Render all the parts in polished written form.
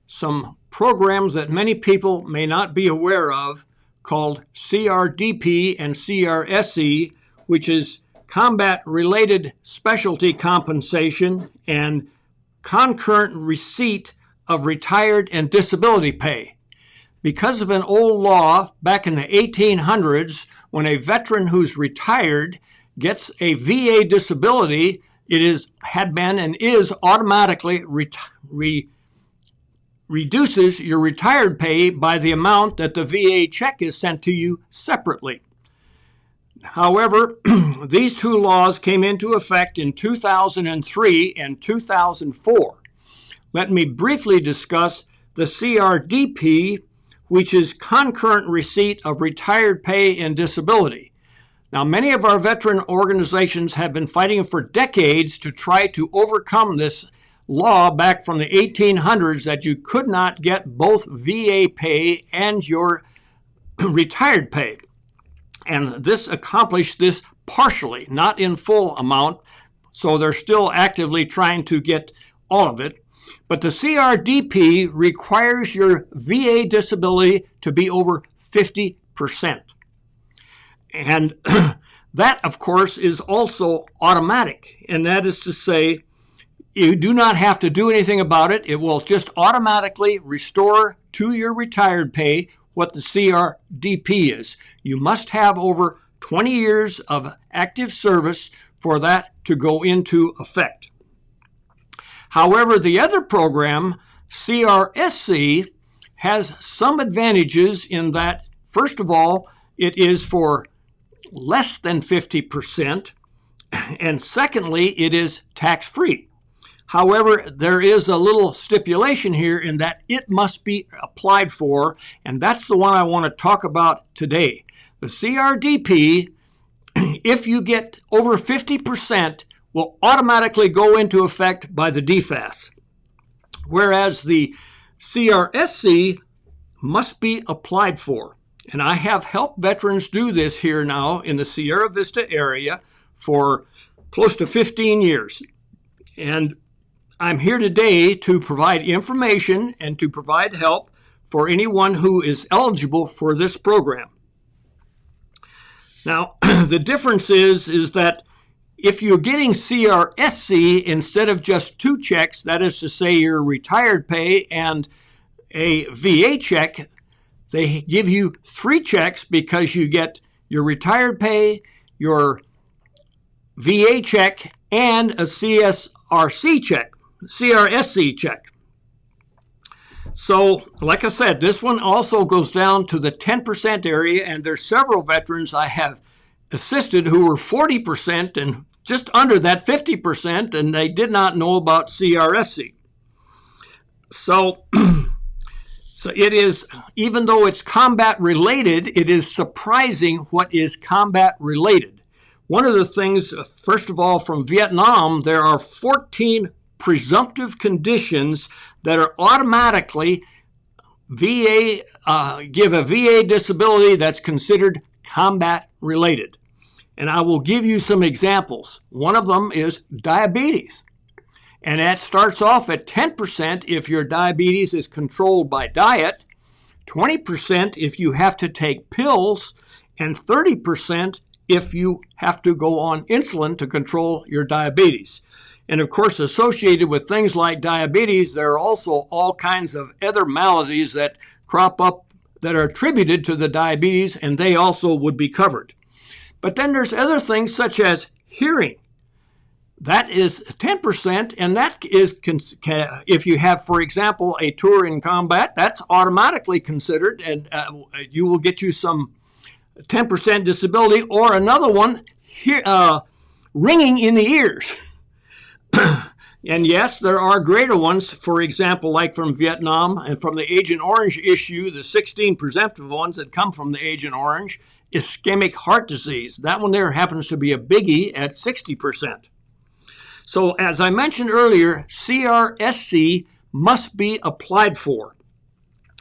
some programs that many people may not be aware of called CRDP and CRSC, which is Combat-Related Specialty Compensation and Concurrent Receipt of Retired and Disability Pay. Because of an old law back in the 1800s, when a veteran who's retired gets a VA disability, it had been and is automatically reduces your retired pay by the amount that the VA check is sent to you separately. However, these two laws came into effect in 2003 and 2004. Let me briefly discuss the CRDP, which is Concurrent Receipt of Retired Pay and Disability. Now, many of our veteran organizations have been fighting for decades to try to overcome this law back from the 1800s that you could not get both VA pay and your retired pay. And this accomplished this partially, not in full amount, so they're still actively trying to get all of it. But the CRDP requires your VA disability to be over 50%. And that, of course, is also automatic. And that is to say, you do not have to do anything about it. It will just automatically restore to your retired pay what the CRDP is. You must have over 20 years of active service for that to go into effect. However, the other program, CRSC, has some advantages in that, first of all, it is for less than 50%, and secondly, it is tax-free. However, there is a little stipulation here in that it must be applied for, and that's the one I want to talk about today. The CRDP, if you get over 50%, will automatically go into effect by the DFAS, whereas the CRSC must be applied for. And I have helped veterans do this here now in the Sierra Vista area for close to 15 years. And I'm here today to provide information and to provide help for anyone who is eligible for this program. Now, the difference is that if you're getting CRSC instead of just two checks, that is to say your retired pay and a VA check, they give you three checks because you get your retired pay, your VA check, and a CRSC check. So, like I said, this one also goes down to the 10% area, and there's several veterans I have assisted who were 40% and just under that 50%, and they did not know about CRSC. So it is, even though it's combat related, it is surprising what is combat related. One of the things, first of all, from Vietnam, there are 14 presumptive conditions that are automatically give a VA disability that's considered combat related. And I will give you some examples. One of them is diabetes. And that starts off at 10% if your diabetes is controlled by diet, 20% if you have to take pills, and 30% if you have to go on insulin to control your diabetes. And of course, associated with things like diabetes, there are also all kinds of other maladies that crop up that are attributed to the diabetes, and they also would be covered. But then there's other things such as hearing. That is 10%, and that is, if you have, for example, a tour in combat, that's automatically considered, and you will get you some 10% disability, or another one, ringing in the ears. And yes, there are greater ones, for example, like from Vietnam and from the Agent Orange issue, the 16 presumptive ones that come from the Agent Orange, ischemic heart disease. That one there happens to be a biggie at 60%. So as I mentioned earlier, CRSC must be applied for.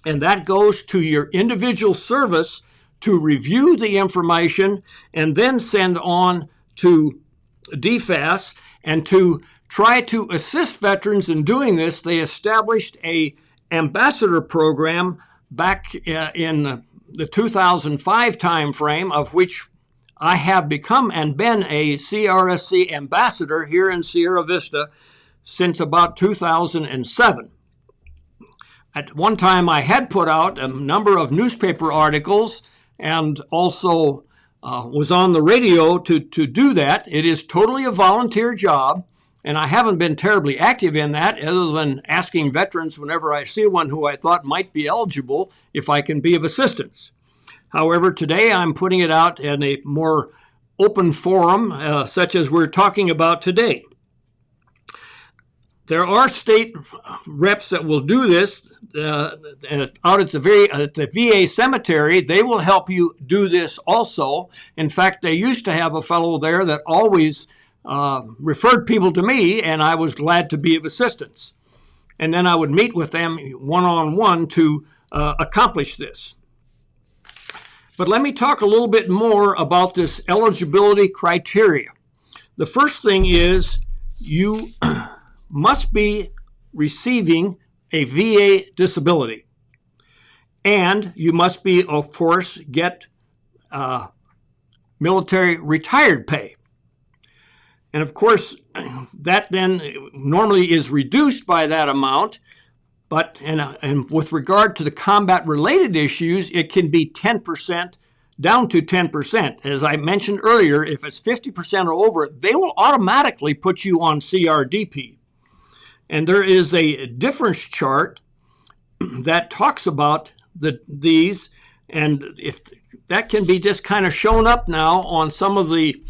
And that goes to your individual service to review the information and then send on to DFAS. And to try to assist veterans in doing this, they established a ambassador program back in the 2005 timeframe, of which I have become and been a CRSC ambassador here in Sierra Vista since about 2007. At one time, I had put out a number of newspaper articles and also was on the radio to do that. It is totally a volunteer job, and I haven't been terribly active in that other than asking veterans whenever I see one who I thought might be eligible if I can be of assistance. However, today I'm putting it out in a more open forum, such as we're talking about today. There are state reps that will do this out at the VA cemetery. They will help you do this also. In fact, they used to have a fellow there that always referred people to me, and I was glad to be of assistance. And then I would meet with them one-on-one to accomplish this. But let me talk a little bit more about this eligibility criteria. The first thing is you must be receiving a VA disability. And you must be, of course, get military retired pay. And of course, that then normally is reduced by that amount. But and with regard to the combat-related issues, it can be 10% down to 10%. As I mentioned earlier, if it's 50% or over, they will automatically put you on CRDP. And there is a difference chart that talks about these, and if that can be just kind of shown up now on some of the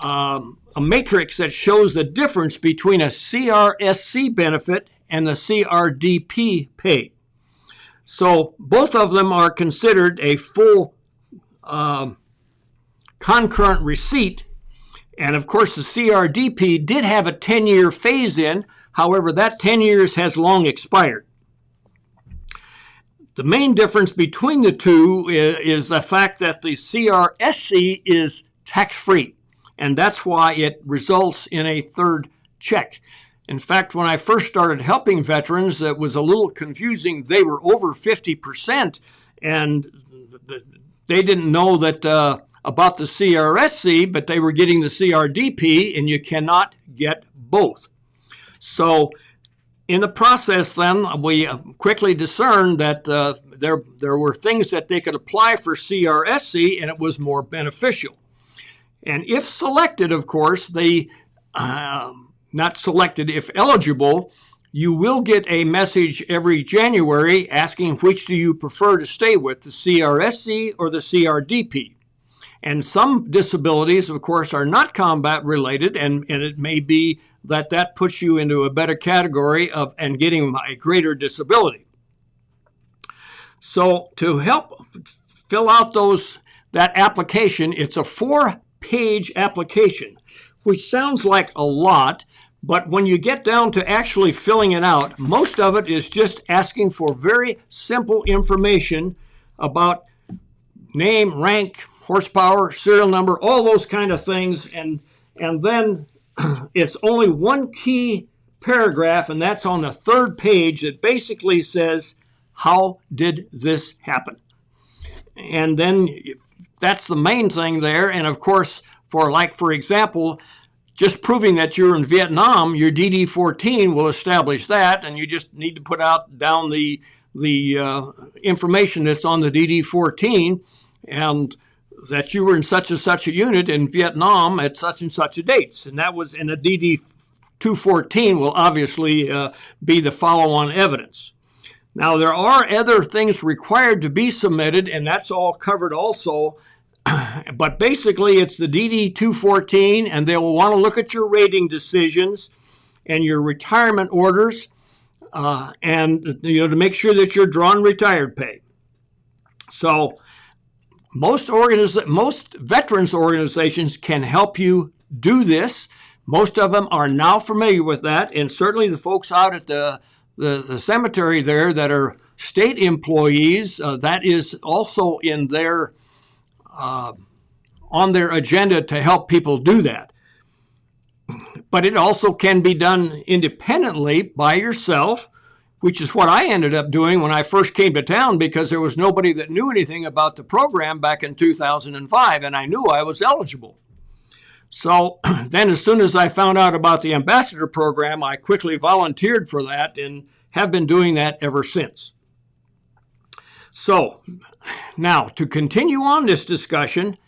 a matrix that shows the difference between a CRSC benefit and the CRDP pay. So both of them are considered a full concurrent receipt. And of course, the CRDP did have a 10-year phase-in. However, that 10 years has long expired. The main difference between the two is the fact that the CRSC is tax-free, and that's why it results in a third check. In fact, when I first started helping veterans, it was a little confusing. They were over 50%, and they didn't know that about the CRSC, but they were getting the CRDP, and you cannot get both. So in the process, then, we quickly discerned that there were things that they could apply for CRSC, and it was more beneficial. And if selected, of course, not selected, if eligible, you will get a message every January asking which do you prefer to stay with, the CRSC or the CRDP. And some disabilities, of course, are not combat related, and it may be that puts you into a better category of and getting a greater disability. So to help fill out that application, it's a 4-page application, which sounds like a lot, but when you get down to actually filling it out, most of it is just asking for very simple information about name, rank, horsepower, serial number, all those kind of things, and then it's only one key paragraph, and that's on the 3rd page, that basically says, how did this happen? And then that's the main thing there. And of course, for example, just proving that you're in Vietnam, your DD-14 will establish that, and you just need to put down the information that's on the DD-14, and that you were in such and such a unit in Vietnam at such and such a dates. And that was in the DD-214 will obviously be the follow-on evidence. Now, there are other things required to be submitted, and that's all covered also. But basically, it's the DD-214, and they will want to look at your rating decisions and your retirement orders, and to make sure that you're drawing retired pay. So most veterans organizations can help you do this. Most of them are now familiar with that, and certainly the folks out at the cemetery there that are state employees, that is also in their on their agenda to help people do that. But it also can be done independently by yourself, which is what I ended up doing when I first came to town, because there was nobody that knew anything about the program back in 2005, and I knew I was eligible. So then as soon as I found out about the ambassador program, I quickly volunteered for that and have been doing that ever since. So now to continue on this discussion,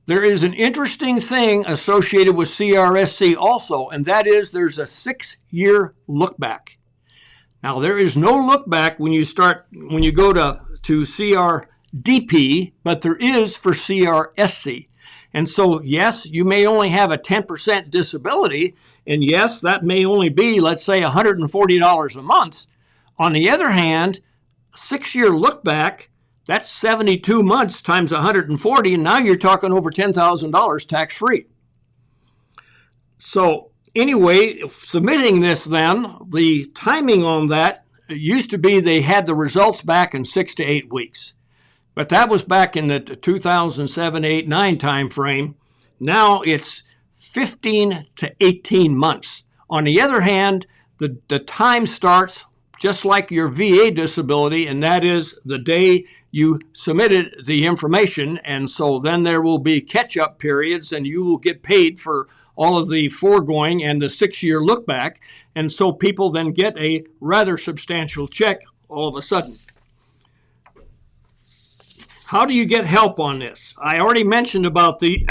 there is an interesting thing associated with CRSC also, and that is there's a 6-year look back. Now, there is no look back when you go to CRDP, but there is for CRSC. And so, yes, you may only have a 10% disability, and yes, that may only be, let's say, $140 a month. On the other hand, 6-year look back, that's 72 months times 140, and now you're talking over $10,000 tax-free. So anyway, submitting this then, the timing on that used to be they had the results back in 6 to 8 weeks. But that was back in the 2007, 8, 9 time frame. Now it's 15 to 18 months. On the other hand, the time starts just like your VA disability, and that is the day you submitted the information. And so then there will be catch-up periods, and you will get paid for all of the foregoing and the 6-year look back. And so people then get a rather substantial check all of a sudden. How do you get help on this? I already mentioned about the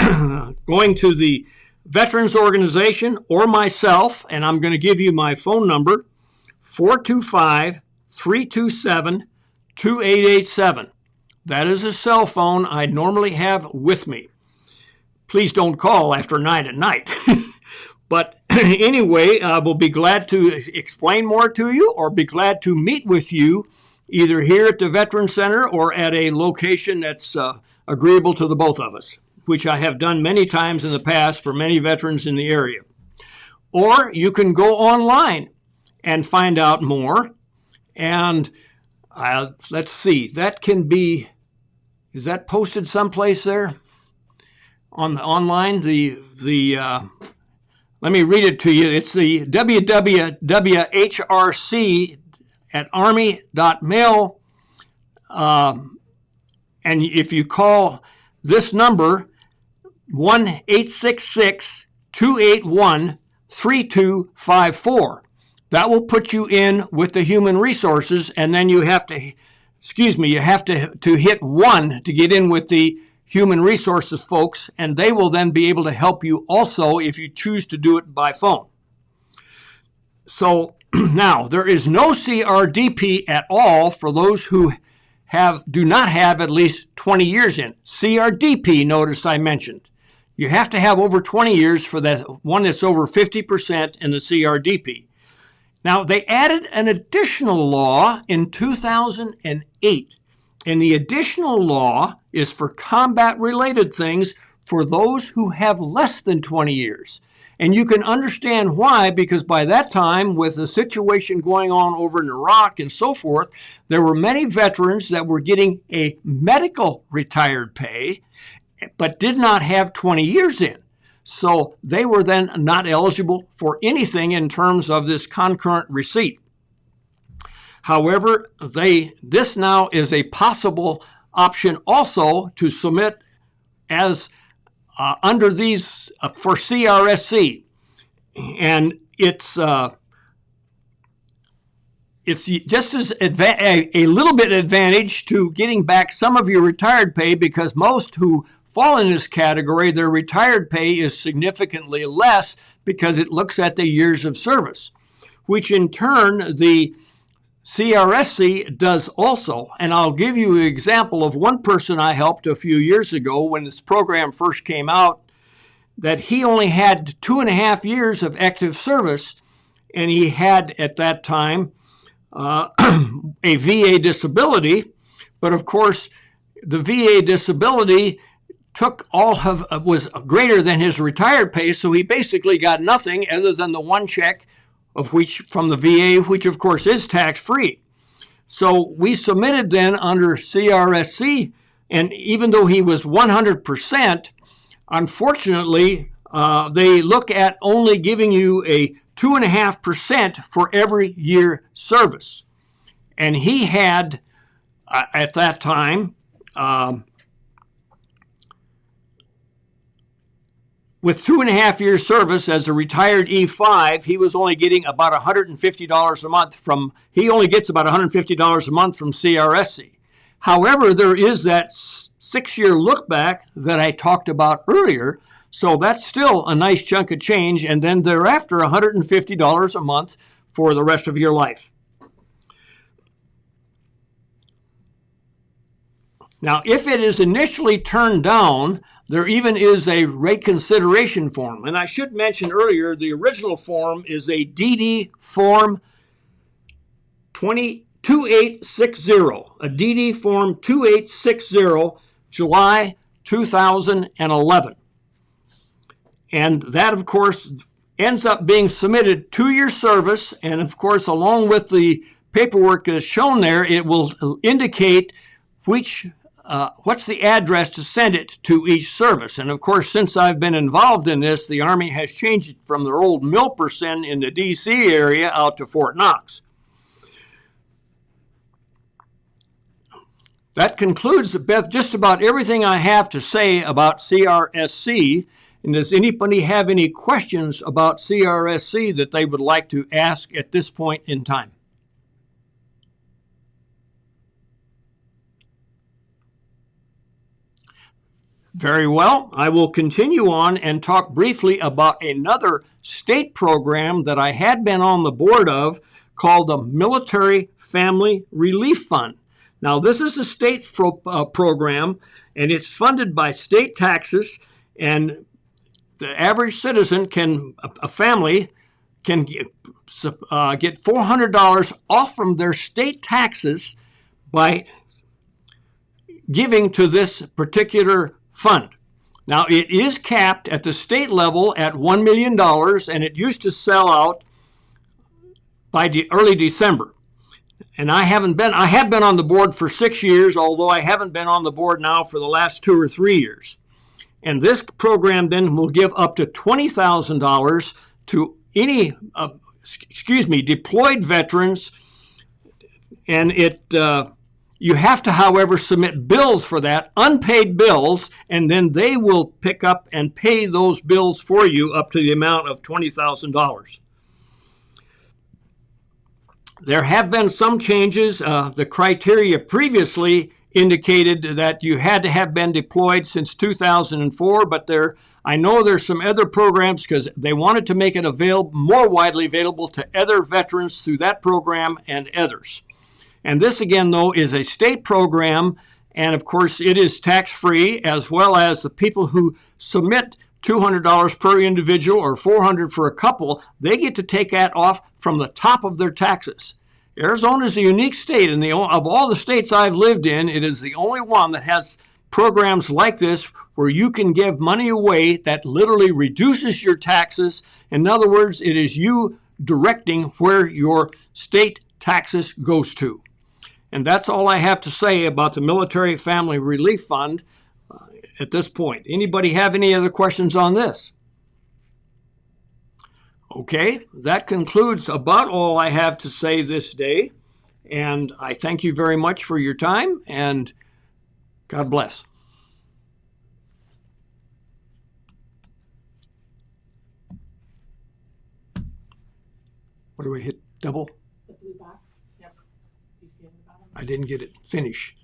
going to the Veterans Organization or myself, and I'm going to give you my phone number, 425-327-2887. That is a cell phone I normally have with me. Please don't call after 9 at night. But anyway, I will be glad to explain more to you or be glad to meet with you either here at the Veterans Center or at a location that's agreeable to the both of us, which I have done many times in the past for many veterans in the area. Or you can go online and find out more. And let's see, that can be, is that posted someplace there on the online? Let me read it to you. It's the www.hrc at army.mil. And if you call this number, 1-866-281-3254, that will put you in with the human resources, and then you have to hit 1 to get in with the human resources folks, and they will then be able to help you also if you choose to do it by phone. So now, there is no CRDP at all for those who do not have at least 20 years in. CRDP, notice I mentioned. You have to have over 20 years for that one that's over 50% in the CRDP. Now, they added an additional law in 2008, and the additional law is for combat-related things for those who have less than 20 years. And you can understand why, because by that time, with the situation going on over in Iraq and so forth, there were many veterans that were getting a medical retired pay, but did not have 20 years in. So they were then not eligible for anything in terms of this concurrent receipt. However, this now is a possible option also to submit as under these for CRSC, and it's just as a little bit advantage to getting back some of your retired pay, because most who fall in this category, their retired pay is significantly less because it looks at the years of service, which in turn the CRSC does also. And I'll give you an example of one person I helped a few years ago when this program first came out, that he only had 2.5 years of active service, and he had at that time a VA disability. But of course, the VA disability was greater than his retired pay, so he basically got nothing other than the one check from the VA, which of course is tax-free. So we submitted then under CRSC, and even though he was 100%, unfortunately, they look at only giving you a 2.5% for every year service. And he had, at that time, with 2.5 years service as a retired E5, he was only getting about $150 a month he only gets about $150 a month from CRSC. However, there is that 6-year look back that I talked about earlier, so that's still a nice chunk of change, and then thereafter $150 a month for the rest of your life. Now, if it is initially turned down, there even is a reconsideration form. And I should mention earlier, the original form is a DD Form 2860, a DD Form 2860, July 2011. And that, of course, ends up being submitted to your service. And, of course, along with the paperwork that's shown there, it will indicate what's the address to send it to each service. And of course, since I've been involved in this, the Army has changed it from their old Milperson in the D.C. area out to Fort Knox. That concludes just about everything I have to say about CRSC. And does anybody have any questions about CRSC that they would like to ask at this point in time? Very well. I will continue on and talk briefly about another state program that I had been on the board of called the Military Family Relief Fund. Now, this is a state program, and it's funded by state taxes, and the average citizen a family can get $400 off from their state taxes by giving to this particular fund. Now, it is capped at the state level at $1 million, and it used to sell out by early December. And I have been on the board for 6 years, although I haven't been on the board now for the last 2 or 3 years. And this program then will give up to $20,000 to any, deployed veterans, and you have to, however, submit bills for that, unpaid bills, and then they will pick up and pay those bills for you up to the amount of $20,000. There have been some changes. The criteria previously indicated that you had to have been deployed since 2004, but I know there's some other programs because they wanted to make it more widely available to other veterans through that program and others. And this, again, though, is a state program, and of course it is tax-free, as well as the people who submit $200 per individual or $400 for a couple, they get to take that off from the top of their taxes. Arizona is a unique state, and of all the states I've lived in, it is the only one that has programs like this where you can give money away that literally reduces your taxes. In other words, it is you directing where your state taxes goes to. And that's all I have to say about the Military Family Relief Fund at this point. Anybody have any other questions on this? Okay, that concludes about all I have to say this day. And I thank you very much for your time, and God bless. What do we hit? Double? The blue box. Yep. Do you see it at the bottom? I didn't get it. Finish.